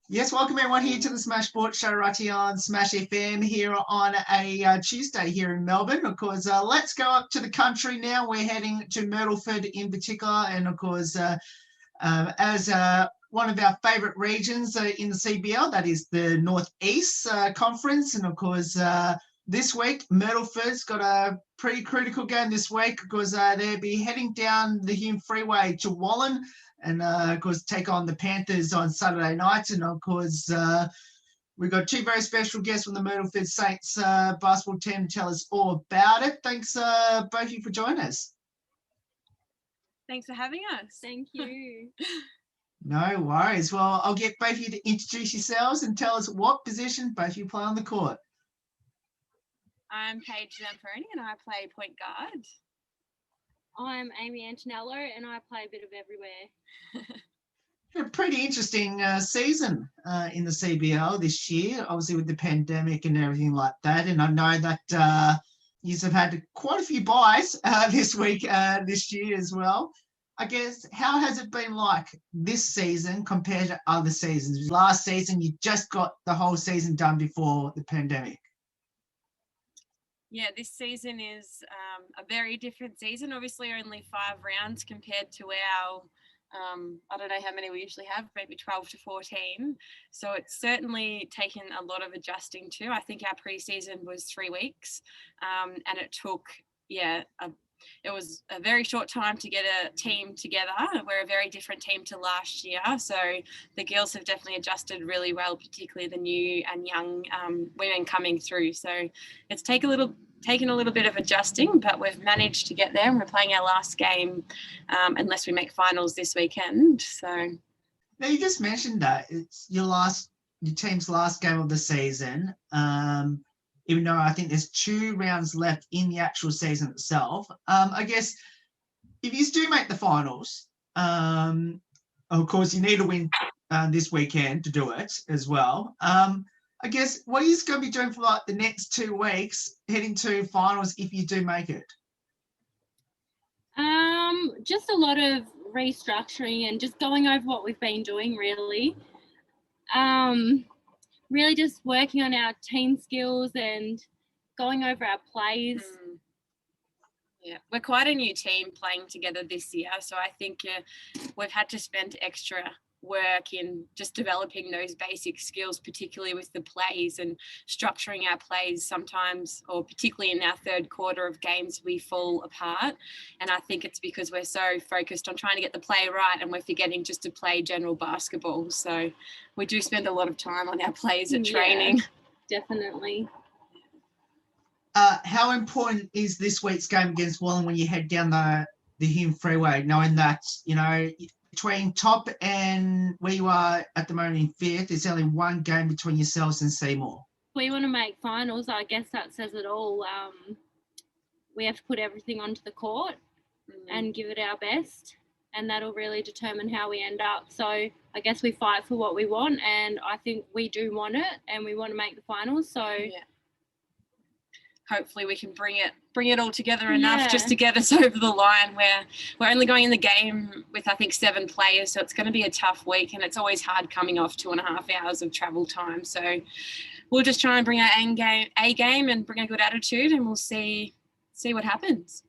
Yes, welcome everyone here to the Smash Sports Show right here on Smash FM here on a Tuesday here in Melbourne. Of course, let's go up to the country now. We're heading to Myrtleford in particular, and of course, as one of our favourite regions in the CBL, that is the North East Conference, and of course, this week Myrtleford's got a pretty critical game this week because they'll be heading down the Hume Freeway to Wallan. And, of course, take on the Panthers on Saturday night. And, of course, we've got two very special guests from the Myrtleford Saints basketball team to tell us all about it. Thanks, both of you, for joining us. Thanks for having us. Thank you. No worries. Well, I'll get both of you to introduce yourselves and tell us what position both of you play on the court. I'm Paige Zamperoni and I play point guard. I'm Amy Antonello and I play a bit of everywhere. A pretty interesting season in the CBL this year, obviously with the pandemic and everything like that. And I know that you have had quite a few buys this week, this year as well. I guess, how has it been like this season compared to other seasons? Last season, you just got the whole season done before the pandemic. Yeah, this season is a very different season. Obviously, only 5 rounds compared to our, I don't know how many we usually have, maybe 12 to 14. So it's certainly taken a lot of adjusting to. I think our pre-season was 3 weeks, and it took, it was a very short time to get a team together. We're a very different team to last year. So the girls have definitely adjusted really well, particularly the new and young women coming through. So it's taken a little bit of adjusting, but we've managed to get there, and we're playing our last game unless we make finals this weekend. So now, you just mentioned that it's your team's last game of the season. Even though I think there's 2 rounds left in the actual season itself. I guess if you do make the finals, of course, you need to win this weekend to do it as well. I guess, what are you going to be doing for like the next 2 weeks heading to finals if you do make it? Just a lot of restructuring and just going over what we've been doing, really. Really just working on our team skills and going over our plays. Yeah, we're quite a new team playing together this year. So I think we've had to spend extra work in just developing those basic skills, particularly with the plays and structuring our plays sometimes, or particularly in our third quarter of games, we fall apart. And I think it's because we're so focused on trying to get the play right and we're forgetting just to play general basketball. So we do spend a lot of time on our plays at training. Definitely. How important is this week's game against Wallan when you head down the Hume Freeway, knowing that, between top and where you are at the moment in 5th, there's only 1 game between yourselves and Seymour? We want to make finals. I guess that says it all. We have to put everything onto the court and give it our best, and that'll really determine how we end up. So I guess we fight for what we want, and I think we do want it, and we want to make the finals. So hopefully we can bring it all together enough just to get us over the line. We're only going in the game with, I think, 7 players, so it's going to be a tough week, and it's always hard coming off 2.5 hours of travel time. So we'll just try and bring our A game and bring a good attitude, and we'll see what happens.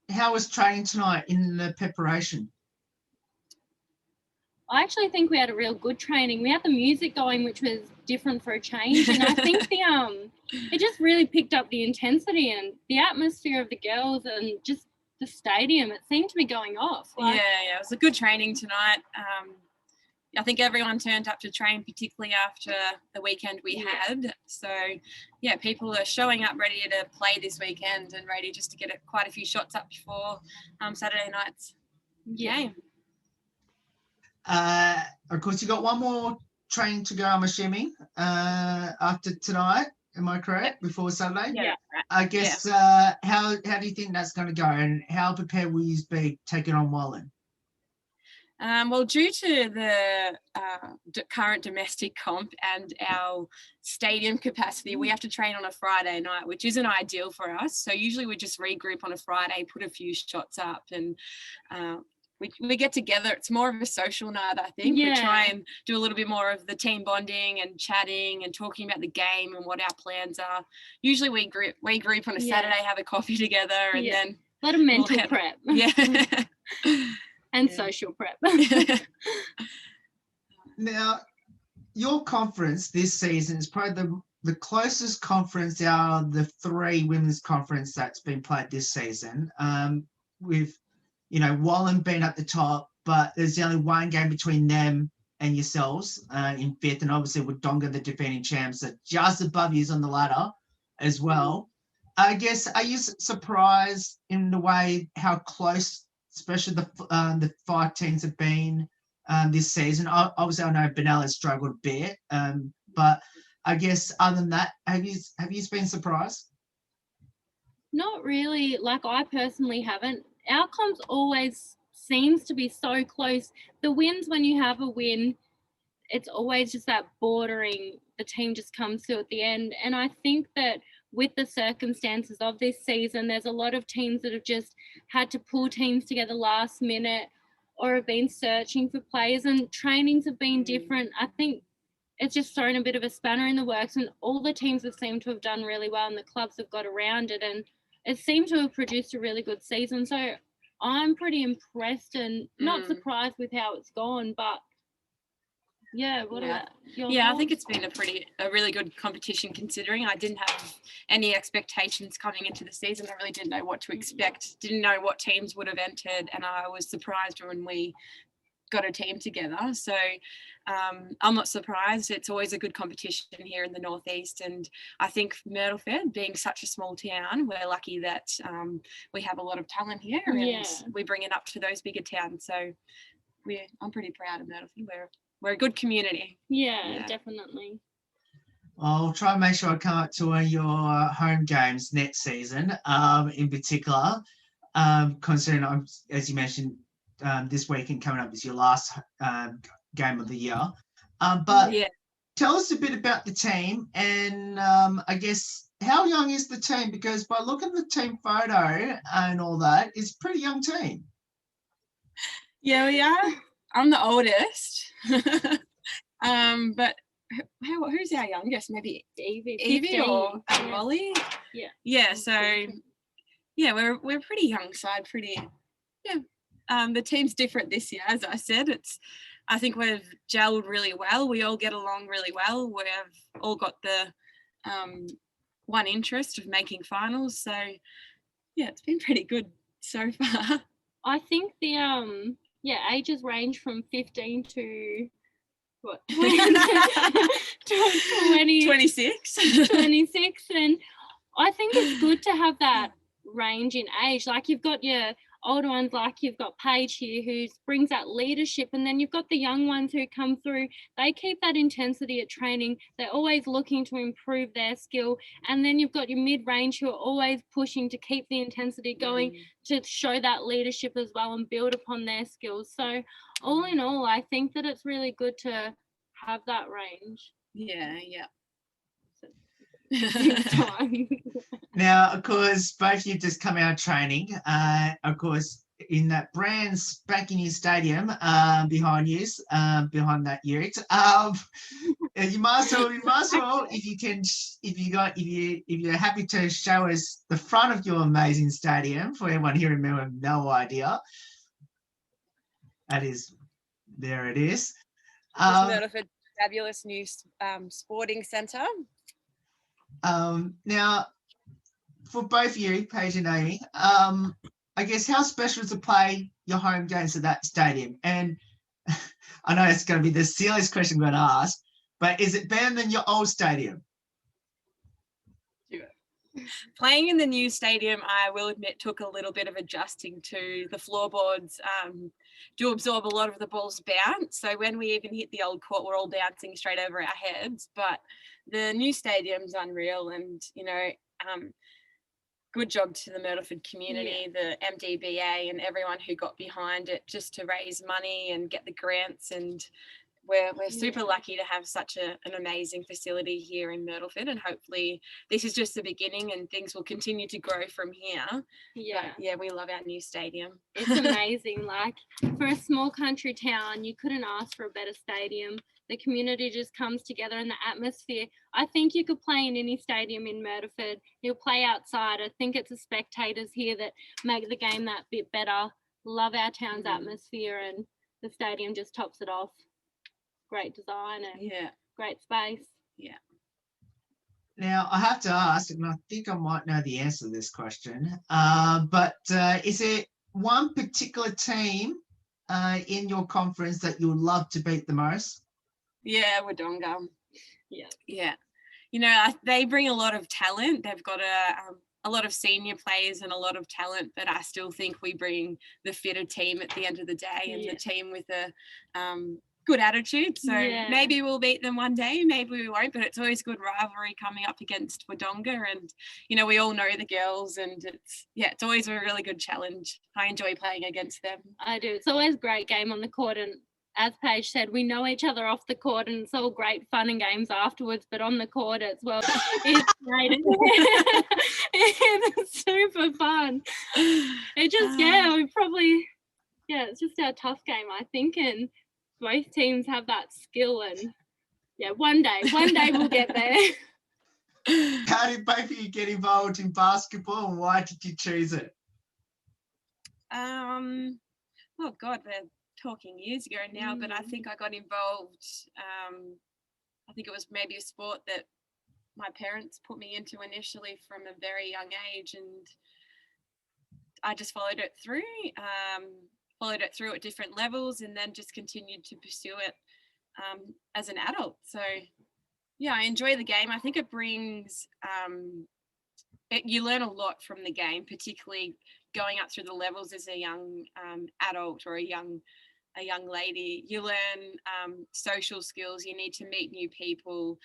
How was training tonight in the preparation? I actually think we had a real good training. We had the music going, which was different for a change, and I think it just really picked up the intensity and the atmosphere of the girls and just the stadium. It seemed to be going off. Yeah, it was a good training tonight. I think everyone turned up to train, particularly after the weekend we had. So, people are showing up ready to play this weekend and ready just to get quite a few shots up before Saturday night's game. Of course, you got 1 more training to go, I'm assuming, after tonight. Am I correct? Before Sunday? Yeah. I guess, how do you think that's going to go, and how prepared will you be taking on Wallan? Well, due to the current domestic comp and our stadium capacity, we have to train on a Friday night, which isn't ideal for us. So usually we just regroup on a Friday, put a few shots up, and we get together. It's more of a social night, I think. We try and do a little bit more of the team bonding and chatting and talking about the game and what our plans are. Usually we group on a Saturday, have a coffee together, and then a lot of mental prep. And social prep. Now, your conference this season is probably the closest conference out of the 3 women's conference that's been played this season. With, Wallan being at the top, but there's only 1 game between them and yourselves in 5th, and obviously Wodonga, the defending champs, are just above you on the ladder as well. I guess, are you surprised in the way how close, especially the 5 teams have been this season? Obviously, I know Benalla has struggled a bit, but I guess other than that, have you been surprised? Not really. Like, I personally haven't. Our comps always seems to be so close. The wins, when you have a win, it's always just that bordering, the team just comes to at the end. And I think that with the circumstances of this season, there's a lot of teams that have just had to pull teams together last minute or have been searching for players, and trainings have been different. I think it's just thrown a bit of a spanner in the works, and all the teams have seemed to have done really well and the clubs have got around it, and it seemed to have produced a really good season. So I'm pretty impressed and not surprised with how it's gone, but what about your thoughts? I think it's been a really good competition, considering I didn't have any expectations coming into the season. I really didn't know what to expect, didn't know what teams would have entered, and I was surprised when we got a team together. So I'm not surprised. It's always a good competition here in the Northeast, and I think Myrtleford, being such a small town, we're lucky that we have a lot of talent here, and we bring it up to those bigger towns. So I'm pretty proud of Myrtleford. We're a good community. Yeah, definitely. I'll try and make sure I come up to one of your home games next season, in particular, considering, as you mentioned, this weekend coming up is your last game of the year. But tell us a bit about the team, and I guess, how young is the team? Because by looking at the team photo and all that, it's a pretty young team. Yeah, we are. I'm the oldest. But who's our youngest? Maybe Evie or Molly? Yeah. So we're pretty young side. The team's different this year, as I said. I think we've gelled really well. We all get along really well. We've all got the one interest of making finals. So it's been pretty good so far. I think the ages range from 15 to what? 26. 26, and I think it's good to have that range in age. Like, you've got your older ones, like you've got Paige here, who brings that leadership, and then you've got the young ones who come through. They keep that intensity at training. They're always looking to improve their skill, and then you've got your mid-range who are always pushing to keep the intensity going, to show that leadership as well and build upon their skills. So all in all, I think that it's really good to have that range. Now, of course, both of you just come out of training. Of course, in that brand spanking new stadium behind you, behind that ute. You might as well, if you're happy to show us the front of your amazing stadium for everyone here in Melbourne, no idea. There it is. Myrtleford, fabulous new sporting centre. Now, for both of you, Paige and Amy, I guess, how special is to play your home games at that stadium? And I know it's going to be the silliest question I'm going to ask, but is it better than your old stadium? Playing in the new stadium, I will admit, took a little bit of adjusting to. The floorboards do absorb a lot of the ball's bounce. So when we even hit the old court, we're all bouncing straight over our heads. But the new stadium's unreal, and, good job to the Myrtleford community, the MDBA and everyone who got behind it just to raise money and get the grants. And we're super lucky to have such an amazing facility here in Myrtleford, and hopefully this is just the beginning and things will continue to grow from here. Yeah. But yeah, we love our new stadium. It's amazing. Like, for a small country town, you couldn't ask for a better stadium. The community just comes together, and the atmosphere. I think you could play in any stadium in Myrtleford. You'll play outside. I think it's the spectators here that make the game that bit better. Love our town's atmosphere, and the stadium just tops it off. Great design and great space. Yeah. Now, I have to ask, and I think I might know the answer to this question, but is there one particular team in your conference that you would love to beat the most? Yeah, Wodonga. Yeah. Yeah. You know, they bring a lot of talent. They've got a lot of senior players and a lot of talent, but I still think we bring the fitter team at the end of the day, and the team with a good attitude. So maybe we'll beat them one day, maybe we won't, but it's always good rivalry coming up against Wodonga, and you know, we all know the girls, and it's always a really good challenge. I enjoy playing against them. I do. It's always a great game on the court, and as Paige said, we know each other off the court, and it's all great fun and games afterwards, but on the court as well, it's great. It's super fun. It just it's just our tough game, I think, and both teams have that skill, and one day we'll get there. How did both of you get involved in basketball, and why did you choose it? Oh God, we're talking years ago now, but I think I got involved. I think it was maybe a sport that my parents put me into initially from a very young age, and I just followed it through at different levels, and then just continued to pursue it as an adult. So yeah, I enjoy the game. I think it brings you learn a lot from the game, particularly going up through the levels as a young adult or a young lady. You learn social skills. You need to meet new people.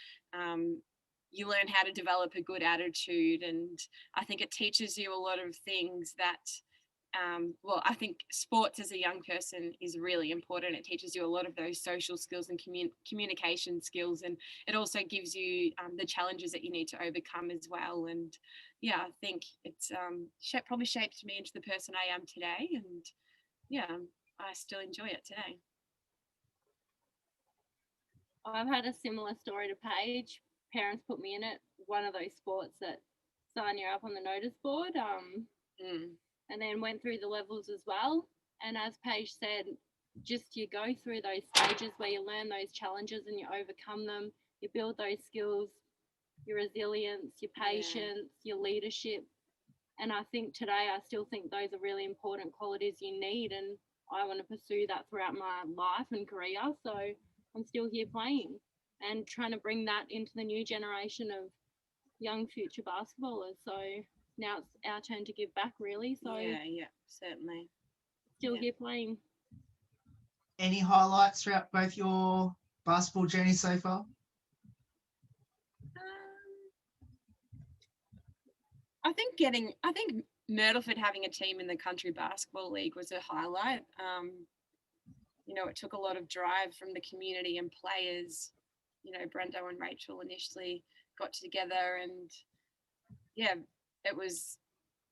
You learn how to develop a good attitude, and I think it teaches you a lot of things that I think sports as a young person is really important. It teaches you a lot of those social skills and communication skills, and it also gives you the challenges that you need to overcome as well. And yeah, I think it's probably shaped me into the person I am today, and yeah, I still enjoy it today. I've had a similar story to Paige. Parents put me in it, one of those sports that sign you up on the notice board, and then went through the levels as well. And as Paige said, just you go through those stages where you learn those challenges and you overcome them. You build those skills, your resilience, your patience, your leadership. And I think today, I still think those are really important qualities you need, and I want to pursue that throughout my life and career. So I'm still here playing and trying to bring that into the new generation of young future basketballers. So now it's our turn to give back, really. So yeah, certainly. Still here playing. Any highlights throughout both your basketball journey so far? I think Myrtleford having a team in the Country Basketball League was a highlight. You know, it took a lot of drive from the community and players. You know, Brendo and Rachel initially got together, and yeah, it was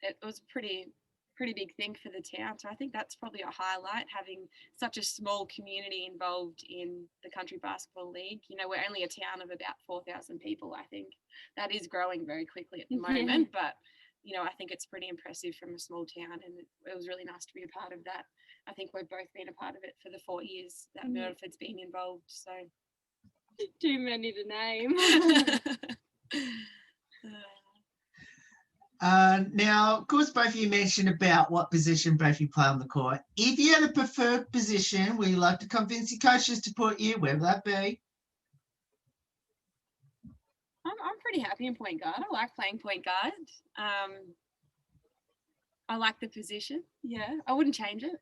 a pretty big thing for the town. So I think that's probably a highlight, having such a small community involved in the Country Basketball League. You know, we're only a town of about 4,000 people. I think that is growing very quickly at the moment, but you know, I think it's pretty impressive from a small town, and it was really nice to be a part of that. I think we've both been a part of it for the 4 years that Myrtleford's been involved. So too many to name. Now, of course, both of you mentioned about what position both of you play on the court. If you had a preferred position where you like to convince your coaches to put you, where would that be? I'm pretty happy in point guard. I like playing point guard. I like the position. Yeah, I wouldn't change it.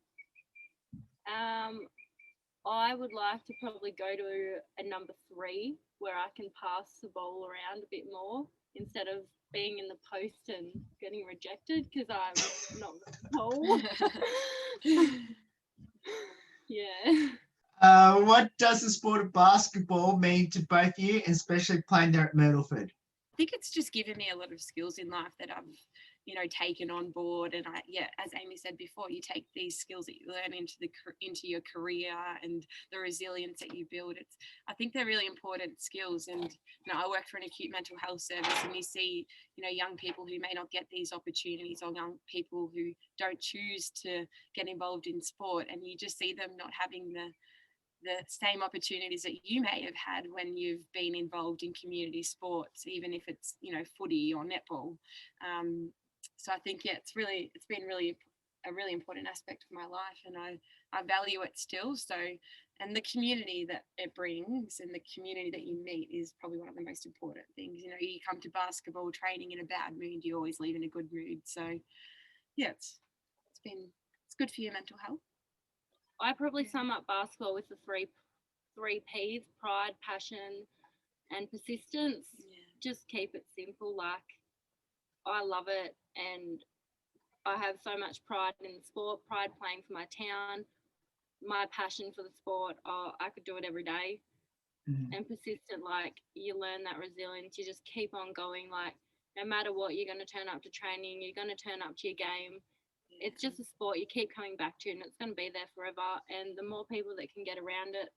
I would like to probably go to a number 3 where I can pass the ball around a bit more instead of being in the post and getting rejected because I'm not tall. Yeah. What does the sport of basketball mean to both of you, especially playing there at Myrtleford? I think it's just given me a lot of skills in life that I've, taken on board. And as Amy said before, you take these skills that you learn into your career and the resilience that you build. I think they're really important skills. And I work for an acute mental health service, and you see, young people who may not get these opportunities, or young people who don't choose to get involved in sport, and you just see them not having the same opportunities that you may have had when you've been involved in community sports, even if it's footy or netball. So I think it's been really a really important aspect of my life, and I value it still. So, and the community that it brings and the community that you meet is probably one of the most important things. You come to basketball training in a bad mood, you always leave in a good mood. So yeah, it's good for your mental health. I probably sum up basketball with the three P's: pride, passion, and persistence. Yeah. Just keep it simple. Like, I love it, and I have so much pride in the sport, pride playing for my town, my passion for the sport. I could do it every day. And persistent, like, you learn that resilience. You just keep on going. Like, no matter what, you're going to turn up to training, you're going to turn up to your game. It's just a sport you keep coming back to, and it's going to be there forever. And the more people that can get around it,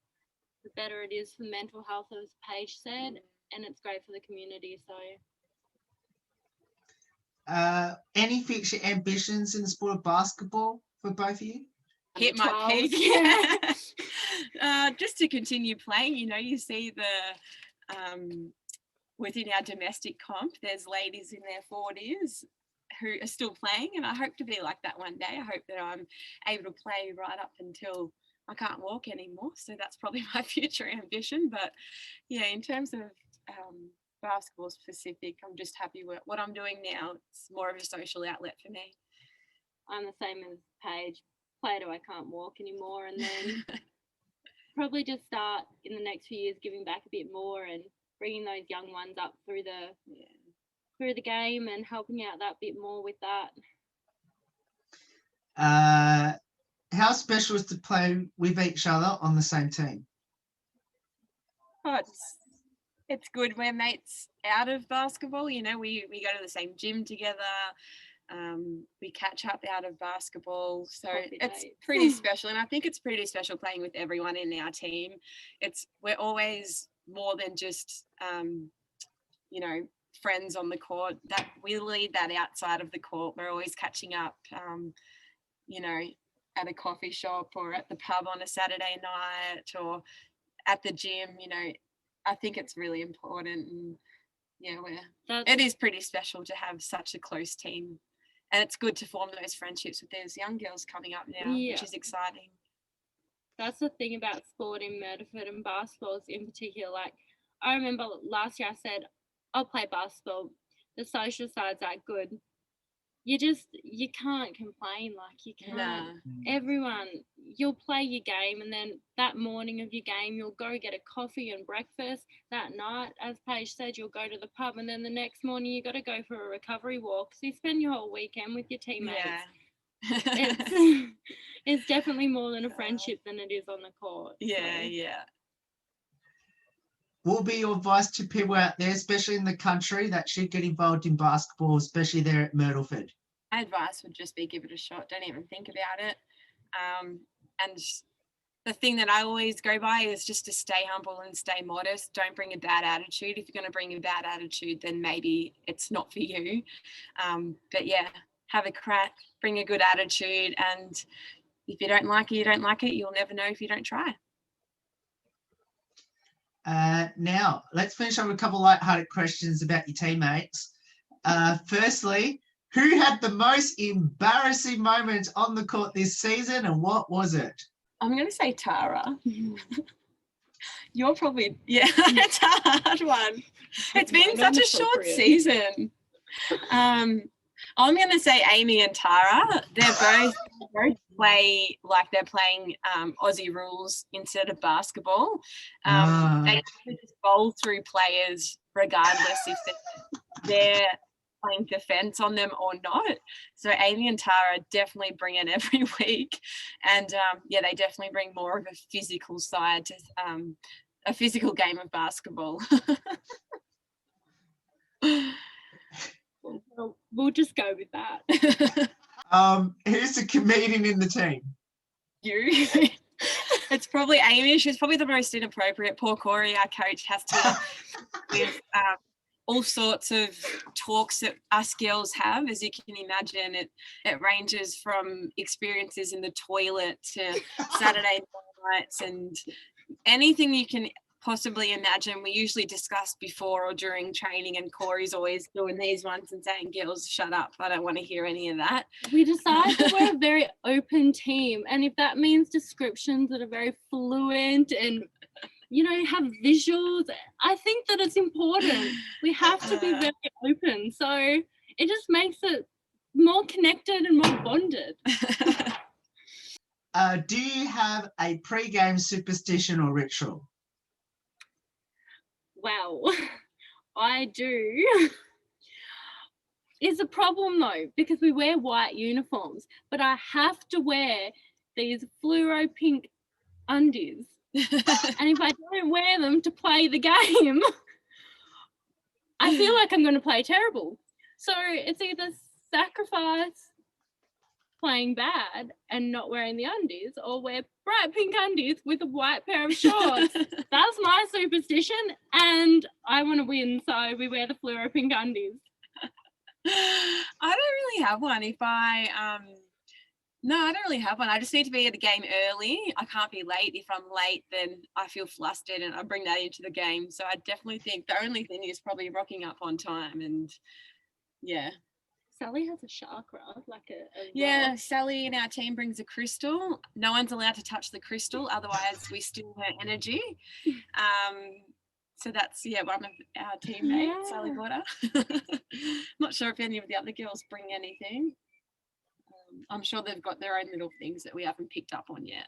the better it is for mental health, as Paige said, and it's great for the community. So, any future ambitions in the sport of basketball for both of you? Hit my peak. Just to continue playing. You see within our domestic comp, there's ladies in their 40s who are still playing, and I hope to be like that one day. I hope that I'm able to play right up until I can't walk anymore. So that's probably my future ambition. But yeah, in terms of basketball specific, I'm just happy with what I'm doing now. It's more of a social outlet for me. I'm the same as Paige. Play till I can't walk anymore, and then probably just start in the next few years giving back a bit more and bringing those young ones up through the game and helping out that bit more with that. How special is to play with each other on the same team? Oh, it's good. We're mates out of basketball. We go to the same gym together. We catch up out of basketball, so it's pretty special. And I think it's pretty special playing with everyone in our team. We're always more than just friends on the court. That we leave that outside of the court. We're always catching up at a coffee shop or at the pub on a Saturday night or at the gym. I think it's really important, and it is pretty special to have such a close team. And it's good to form those friendships with those young girls coming up now, which is exciting. That's the thing about sport in Myrtleford and basketball in particular. Like, I remember last year I said, I'll play basketball. The social side's that good. You can't complain. Like, you can't. Nah. Everyone, you'll play your game, and then that morning of your game, you'll go get a coffee and breakfast. That night, as Paige said, you'll go to the pub, and then the next morning you got to go for a recovery walk. So you spend your whole weekend with your teammates. Yeah. It's definitely more than a friendship than it is on the court. Yeah. What will be your advice to people out there, especially in the country, that should get involved in basketball, especially there at Myrtleford? My advice would just be give it a shot. Don't even think about it. And the thing that I always go by is just to stay humble and stay modest. Don't bring a bad attitude. If you're going to bring a bad attitude, then maybe it's not for you. But yeah, have a crack, bring a good attitude. And if you don't like it, you don't like it. You'll never know if you don't try. Now, let's finish up with a couple of light-hearted questions about your teammates. Firstly, who had the most embarrassing moment on the court this season, and what was it? I'm going to say Tara. You're probably, it's a hard one. It's been such a short season. I'm going to say Amy and Tara. They both play like they're playing Aussie rules instead of basketball. They just bowl through players regardless if they're playing defense on them or not. So Amy and Tara definitely bring it every week, and yeah, they definitely bring more of a physical side to a physical game of basketball. We'll just go with that. Who's the comedian in the team? You. It's probably Amy. She's probably the most inappropriate. Poor Corey, our coach, has to with all sorts of talks that us girls have. As you can imagine, it ranges from experiences in the toilet to Saturday nights and anything you can possibly imagine. We usually discuss before or during training, and Corey's always doing these ones and saying, girls, shut up, I don't want to hear any of that. We decided that we're a very open team, and if that means descriptions that are very fluent and have visuals, I think that it's important. We have to be very open, so it just makes it more connected and more bonded. Do you have a pre-game superstition or ritual? Well, I do. It's a problem though, because we wear white uniforms, but I have to wear these fluoro pink undies. And if I don't wear them to play the game, I feel like I'm going to play terrible. So it's either sacrifice playing bad and not wearing the undies, or wear bright pink undies with a white pair of shorts. That's my superstition, and I want to win, so we wear the fluoro pink undies. I don't really have one. No, I don't really have one. I just need to be at the game early. I can't be late. If I'm late, then I feel flustered and I bring that into the game. So I definitely think the only thing is probably rocking up on time. And yeah. Sally has a chakra, like a yeah, Sally in our team brings a crystal. No one's allowed to touch the crystal, otherwise we steal her energy. So that's one of our teammates, Sally Gorder. Not sure if any of the other girls bring anything. I'm sure they've got their own little things that we haven't picked up on yet.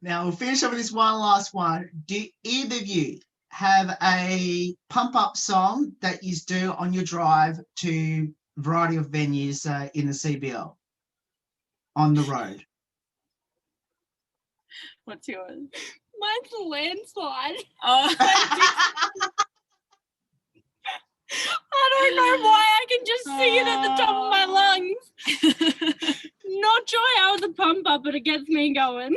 Now we'll finish up with this one last one. Do either of you have a pump-up song that you do on your drive to a variety of venues in the CBL on the road? What's yours? Mine's a landslide. Oh. I don't know why, I can just sing it at the top of my lungs. Not sure how it's a pump up, but it gets me going.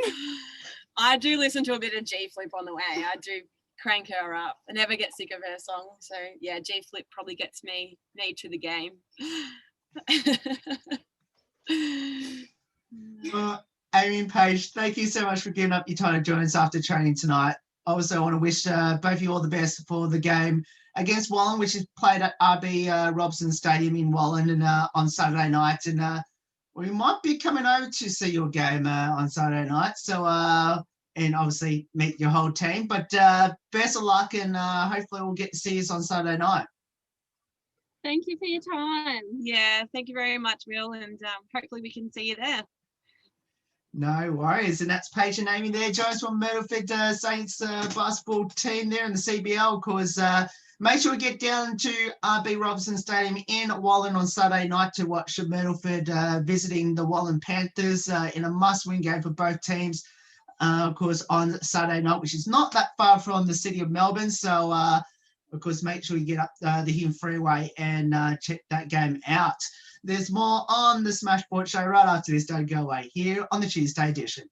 I do listen to a bit of G Flip on the way. I do crank her up. I never get sick of her song. So yeah, G Flip probably gets me to the game. Amy and Paige, thank you so much for giving up your time to join us after training tonight. Also, I want to wish both of you all the best for the game against Wallan, which is played at RB Robson Stadium in Wallan and on Saturday night. And we might be coming over to see your game on Saturday night. So, and obviously meet your whole team. But best of luck, and hopefully we'll get to see us on Saturday night. Thank you for your time. Yeah, thank you very much, Will, and hopefully we can see you there. No worries. And that's Paige and Amy there, joins from Myrtleford Saints basketball team there in the CBL. Because make sure we get down to RB Robson Stadium in Wallan on Saturday night to watch Myrtleford visiting the Wallan Panthers in a must-win game for both teams. Of course, on Saturday night, which is not that far from the city of Melbourne. So, of course, make sure you get up the Hume Freeway and check that game out. There's more on the Smash Sport Show right after this. Don't go away here on the Tuesday edition.